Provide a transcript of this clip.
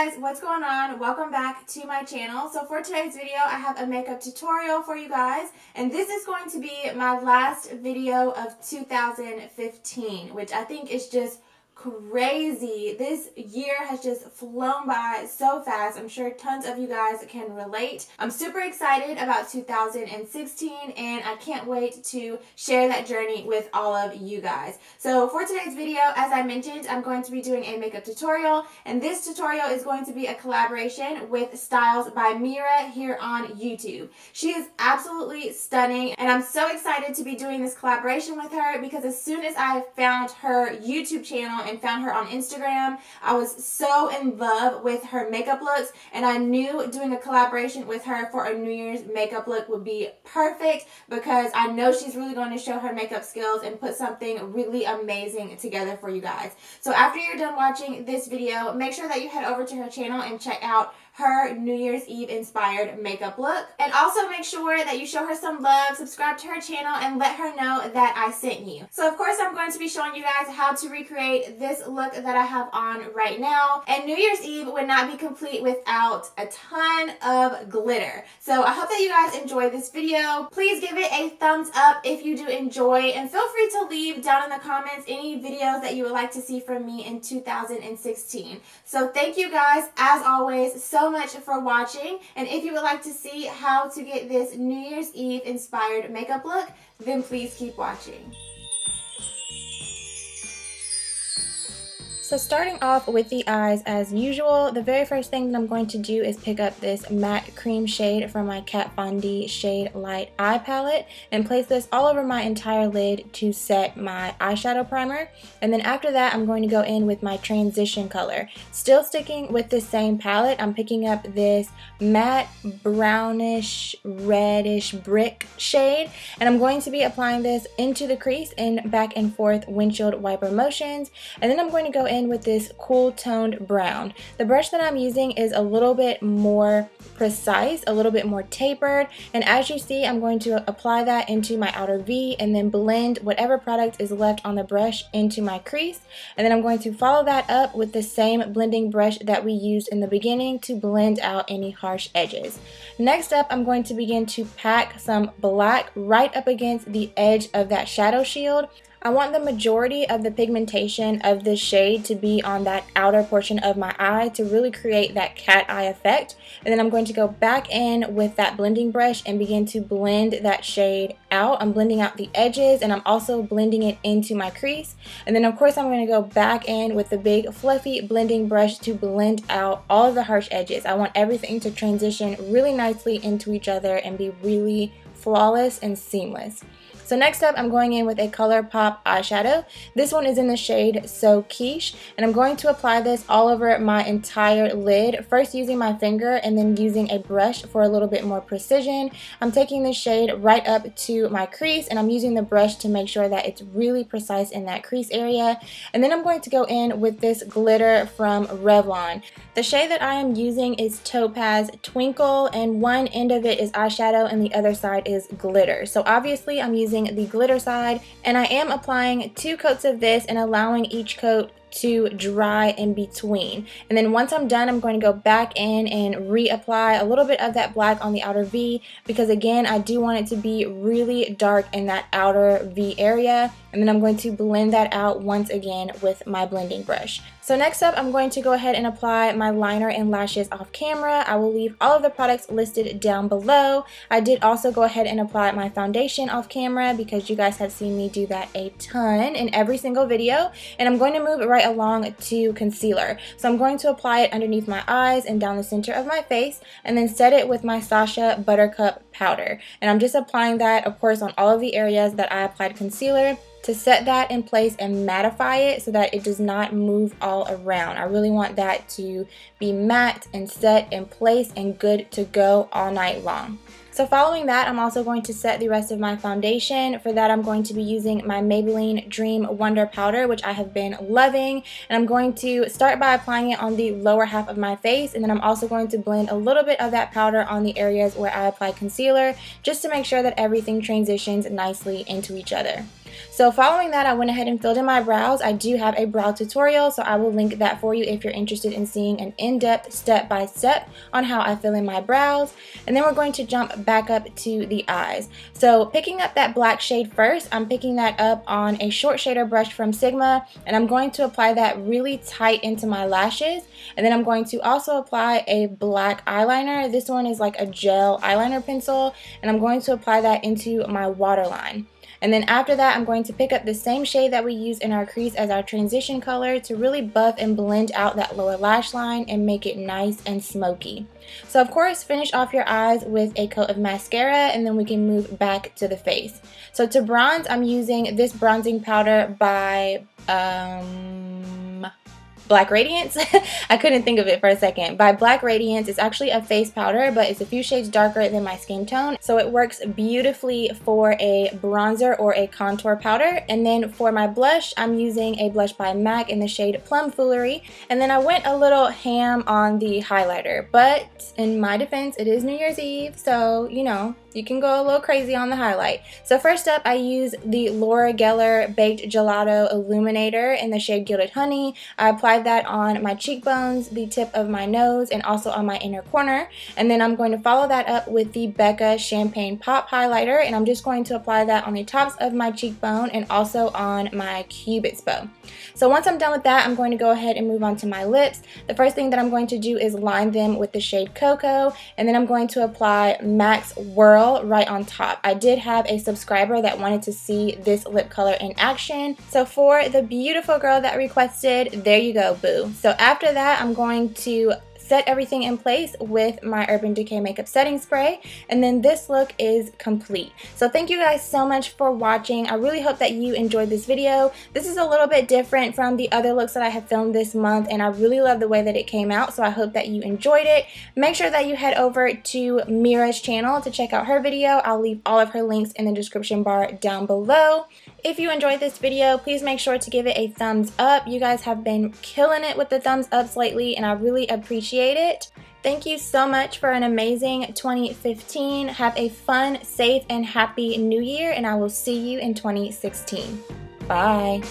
guys, what's going on? Welcome back to my channel. So for today's video, I have a makeup tutorial for you guys, and this is going to be my last video of 2015, which I think is just crazy. This year has just flown by so fast. I'm sure tons of you guys can relate. I'm super excited about 2016 and I can't wait to share that journey with all of you guys. So for today's video, as I mentioned, I'm going to be doing a makeup tutorial, and this tutorial is going to be a collaboration with StylesbyMira here on YouTube. She is absolutely stunning and I'm so excited to be doing this collaboration with her because as soon as I found her YouTube channel and found her on Instagram, I was so in love with her makeup looks, and I knew doing a collaboration with her for a New Year's makeup look would be perfect because I know she's really going to show her makeup skills and put something really amazing together for you guys. So after you're done watching this video, make sure that you head over to her channel and check out her New Year's Eve inspired makeup look, and also make sure that you show her some love, subscribe to her channel, and let her know that I sent you. So of course I'm going to be showing you guys how to recreate this look that I have on right now, and New Year's Eve would not be complete without a ton of glitter. So I hope that you guys enjoy this video. Please give it a thumbs up if you do enjoy, and feel free to leave down in the comments any videos that you would like to see from me in 2016. So thank you guys as always so much for watching, and if you would like to see how to get this New Year's Eve inspired makeup look, then please keep watching. So starting off with the eyes as usual, the very first thing that I'm going to do is pick up this matte cream shade from my Kat Von D Shade+Light Eye Palette and place this all over my entire lid to set my eyeshadow primer. And then after that, I'm going to go in with my transition color. Still sticking with the same palette, I'm picking up this matte brownish reddish brick shade, and I'm going to be applying this into the crease in back and forth windshield wiper motions. And then I'm going to go in with this cool toned brown. The brush that I'm using is a little bit more precise, a little bit more tapered, and as you see, I'm going to apply that into my outer V and then blend whatever product is left on the brush into my crease. And then I'm going to follow that up with the same blending brush that we used in the beginning to blend out any harsh edges. Next up, I'm going to begin to pack some black right up against the edge of that shadow shield. I want the majority of the pigmentation of this shade to be on that outer portion of my eye to really create that cat eye effect. And then I'm going to go back in with that blending brush and begin to blend that shade out. I'm blending out the edges and I'm also blending it into my crease. And then of course I'm going to go back in with the big fluffy blending brush to blend out all of the harsh edges. I want everything to transition really nicely into each other and be really flawless and seamless. So next up, I'm going in with a Colourpop eyeshadow. This one is in the shade So Quiche, and I'm going to apply this all over my entire lid, first using my finger and then using a brush for a little bit more precision. I'm taking this shade right up to my crease, and I'm using the brush to make sure that it's really precise in that crease area. And then I'm going to go in with this glitter from Revlon. The shade that I am using is Topaz Twinkle, and one end of it is eyeshadow and the other side is glitter. So obviously I'm using the glitter side, and I am applying 2 coats of this and allowing each coat to dry in between. And then once I'm done, I'm going to go back in and reapply a little bit of that black on the outer V, because again, I do want it to be really dark in that outer V area. And then I'm going to blend that out once again with my blending brush. So next up, I'm going to go ahead and apply my liner and lashes off camera. I will leave all of the products listed down below. I did also go ahead and apply my foundation off camera because you guys have seen me do that a ton in every single video. And I'm going to move right along to concealer. So I'm going to apply it underneath my eyes and down the center of my face, and then set it with my Sacha Buttercup powder. And I'm just applying that, of course, on all of the areas that I applied concealer, to set that in place and mattify it so that it does not move all around. I really want that to be matte and set in place and good to go all night long. So following that, I'm also going to set the rest of my foundation. For that, I'm going to be using my Maybelline Dream Wonder Powder, which I have been loving. And I'm going to start by applying it on the lower half of my face. And then I'm also going to blend a little bit of that powder on the areas where I apply concealer, just to make sure that everything transitions nicely into each other. So following that, I went ahead and filled in my brows. I do have a brow tutorial, so I will link that for you if you're interested in seeing an in-depth step-by-step on how I fill in my brows. And then we're going to jump back up to the eyes. So picking up that black shade first, I'm picking that up on a short shader brush from Sigma, and I'm going to apply that really tight into my lashes. And then I'm going to also apply a black eyeliner. This one is like a gel eyeliner pencil, and I'm going to apply that into my waterline. And then after that, I'm going to pick up the same shade that we use in our crease as our transition color to really buff and blend out that lower lash line and make it nice and smoky. So of course, finish off your eyes with a coat of mascara, and then we can move back to the face. So to bronze, I'm using this bronzing powder by Black Radiance. I couldn't think of it for a second. By Black Radiance. It's actually a face powder, but it's a few shades darker than my skin tone, so it works beautifully for a bronzer or a contour powder. And then for my blush, I'm using a blush by MAC in the shade Plum Foolery. And then I went a little ham on the highlighter, but in my defense, it is New Year's Eve, so you know, you can go a little crazy on the highlight. So first up, I use the Laura Geller Baked Gelato Illuminator in the shade Gilded Honey. I applied that on my cheekbones, the tip of my nose, and also on my inner corner. And then I'm going to follow that up with the Becca Champagne Pop Highlighter, and I'm just going to apply that on the tops of my cheekbone and also on my cupid's bow. So once I'm done with that, I'm going to go ahead and move on to my lips. The first thing that I'm going to do is line them with the shade Cocoa, and then I'm going to apply MAC's Whirl right on top. I did have a subscriber that wanted to see this lip color in action, so for the beautiful girl that requested, there you go, boo. So after that, I'm going to set everything in place with my Urban Decay makeup setting spray, and then this look is complete. So thank you guys so much for watching. I really hope that you enjoyed this video. This is a little bit different from the other looks that I have filmed this month, and I really love the way that it came out, so I hope that you enjoyed it. Make sure that you head over to Mira's channel to check out her video. I'll leave all of her links in the description bar down below. If you enjoyed this video, please make sure to give it a thumbs up. You guys have been killing it with the thumbs ups lately, and I really appreciate it. Thank you so much for an amazing 2015. Have a fun, safe, and happy new year, and I will see you in 2016. Bye.